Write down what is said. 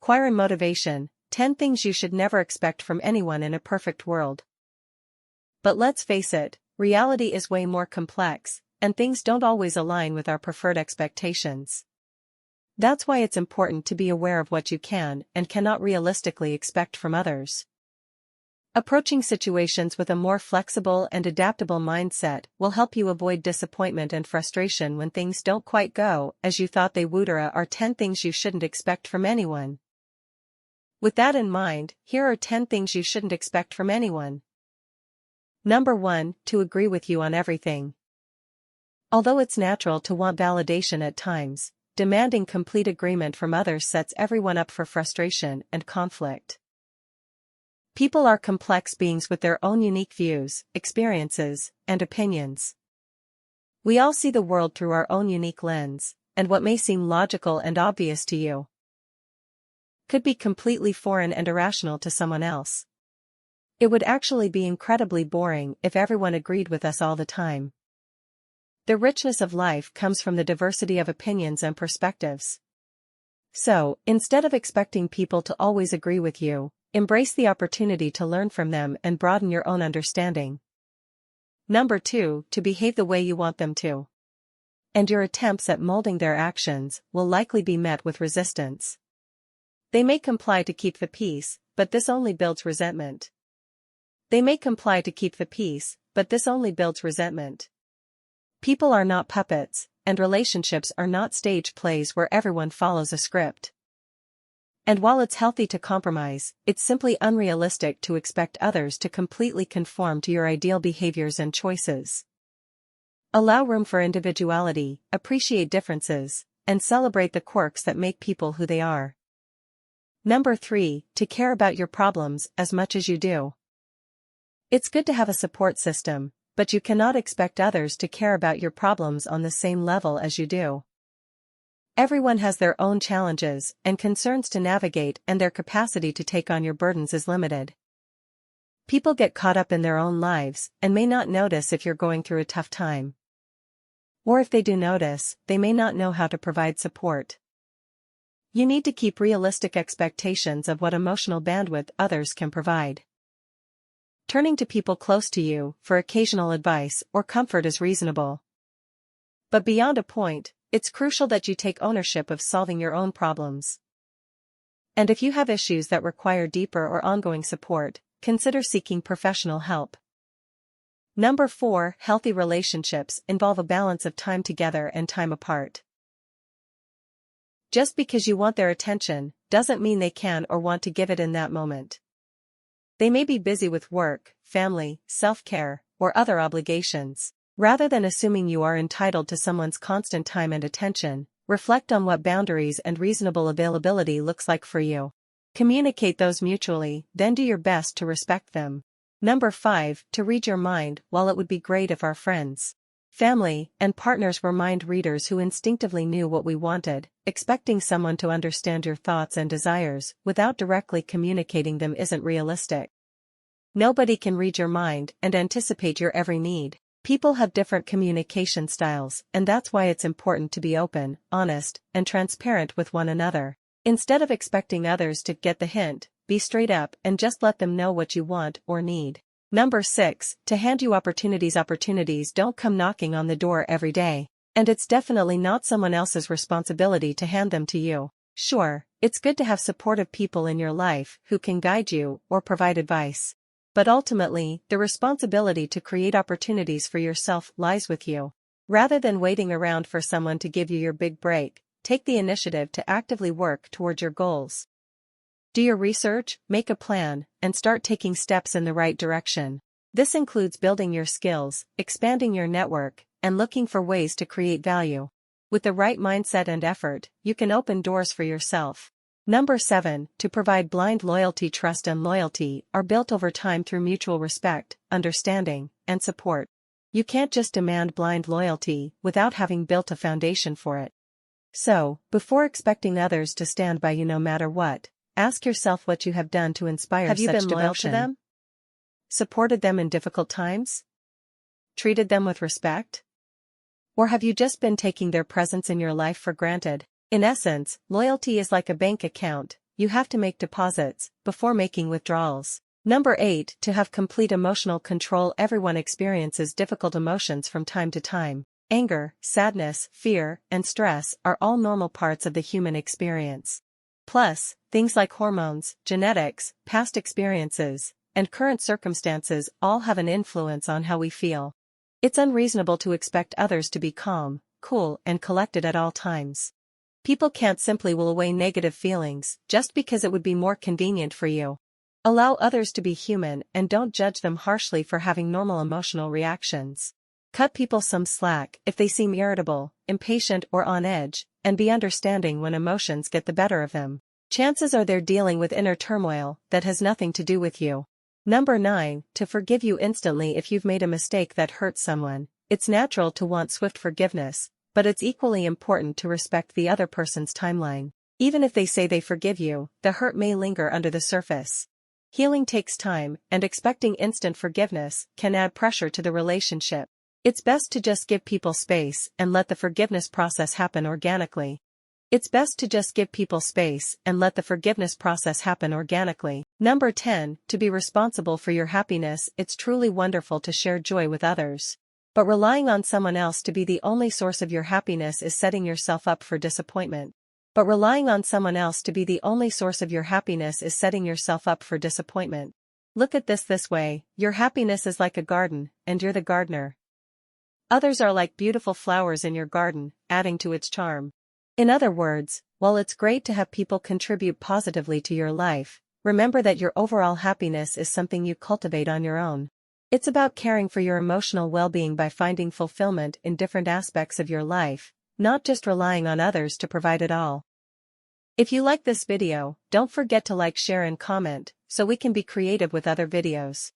Acquiring motivation, 10 things you should never expect from anyone in a perfect world. But let's face it, reality is way more complex, and things don't always align with our preferred expectations. That's why it's important to be aware of what you can and cannot realistically expect from others. Approaching situations with a more flexible and adaptable mindset will help you avoid disappointment and frustration when things don't quite go as you thought they would. Are 10 things you shouldn't expect from anyone. With that in mind, here are 10 things you shouldn't expect from anyone. Number 1, to agree with you on everything. Although it's natural to want validation at times, demanding complete agreement from others sets everyone up for frustration and conflict. People are complex beings with their own unique views, experiences, and opinions. We all see the world through our own unique lens, and what may seem logical and obvious to you could be completely foreign and irrational to someone else. It would actually be incredibly boring if everyone agreed with us all the time. The richness of life comes from the diversity of opinions and perspectives. So, instead of expecting people to always agree with you, embrace the opportunity to learn from them and broaden your own understanding. Number 2, to behave the way you want them to. And your attempts at molding their actions will likely be met with resistance. They may comply to keep the peace, but this only builds resentment. People are not puppets, and relationships are not stage plays where everyone follows a script. And while it's healthy to compromise, it's simply unrealistic to expect others to completely conform to your ideal behaviors and choices. Allow room for individuality, appreciate differences, and celebrate the quirks that make people who they are. Number 3, to care about your problems as much as you do. It's good to have a support system, but you cannot expect others to care about your problems on the same level as you do. Everyone has their own challenges and concerns to navigate, and their capacity to take on your burdens is limited. People get caught up in their own lives and may not notice if you're going through a tough time. Or if they do notice, they may not know how to provide support. You need to keep realistic expectations of what emotional bandwidth others can provide. Turning to people close to you for occasional advice or comfort is reasonable. But beyond a point, it's crucial that you take ownership of solving your own problems. And if you have issues that require deeper or ongoing support, consider seeking professional help. Number 4, healthy relationships involve a balance of time together and time apart. Just because you want their attention, doesn't mean they can or want to give it in that moment. They may be busy with work, family, self-care, or other obligations. Rather than assuming you are entitled to someone's constant time and attention, reflect on what boundaries and reasonable availability looks like for you. Communicate those mutually, then do your best to respect them. Number 5, to read your mind. While it would be great if our friends, family, and partners were mind readers who instinctively knew what we wanted, expecting someone to understand your thoughts and desires without directly communicating them isn't realistic. Nobody can read your mind and anticipate your every need. People have different communication styles, and that's why it's important to be open, honest, and transparent with one another. Instead of expecting others to get the hint, be straight up and just let them know what you want or need. Number 6, to hand you opportunities. Opportunities don't come knocking on the door every day, and it's definitely not someone else's responsibility to hand them to you. Sure, it's good to have supportive people in your life who can guide you or provide advice. But ultimately, the responsibility to create opportunities for yourself lies with you. Rather than waiting around for someone to give you your big break, take the initiative to actively work toward your goals. Do your research, make a plan, and start taking steps in the right direction. This includes building your skills, expanding your network, and looking for ways to create value. With the right mindset and effort, you can open doors for yourself. Number 7, to provide blind loyalty. Trust and loyalty are built over time through mutual respect, understanding, and support. You can't just demand blind loyalty without having built a foundation for it. So, before expecting others to stand by you no matter what, ask yourself what you have done to inspire such devotion. Have you been loyal to them? Supported them in difficult times? Treated them with respect? Or have you just been taking their presence in your life for granted? In essence, loyalty is like a bank account. you have to make deposits before making withdrawals. Number 8. To have complete emotional control. Everyone experiences difficult emotions from time to time. Anger, sadness, fear, and stress are all normal parts of the human experience. Plus, things like hormones, genetics, past experiences, and current circumstances all have an influence on how we feel. It's unreasonable to expect others to be calm, cool, and collected at all times. People can't simply will away negative feelings just because it would be more convenient for you. Allow others to be human and don't judge them harshly for having normal emotional reactions. Cut people some slack if they seem irritable, impatient, or on edge, and be understanding when emotions get the better of them. Chances are they're dealing with inner turmoil that has nothing to do with you. Number 9. To forgive you instantly. If you've made a mistake that hurts someone, it's natural to want swift forgiveness, but it's equally important to respect the other person's timeline. Even if they say they forgive you, the hurt may linger under the surface. Healing takes time, and expecting instant forgiveness can add pressure to the relationship. It's best to just give people space and let the forgiveness process happen organically. Number 10. To be responsible for your happiness. It's truly wonderful to share joy with others. But relying on someone else to be the only source of your happiness is setting yourself up for disappointment. Look at this way, your happiness is like a garden, and you're the gardener. Others are like beautiful flowers in your garden, adding to its charm. In other words, while it's great to have people contribute positively to your life, remember that your overall happiness is something you cultivate on your own. It's about caring for your emotional well-being by finding fulfillment in different aspects of your life, not just relying on others to provide it all. If you like this video, don't forget to like, share, and comment, so we can be creative with other videos.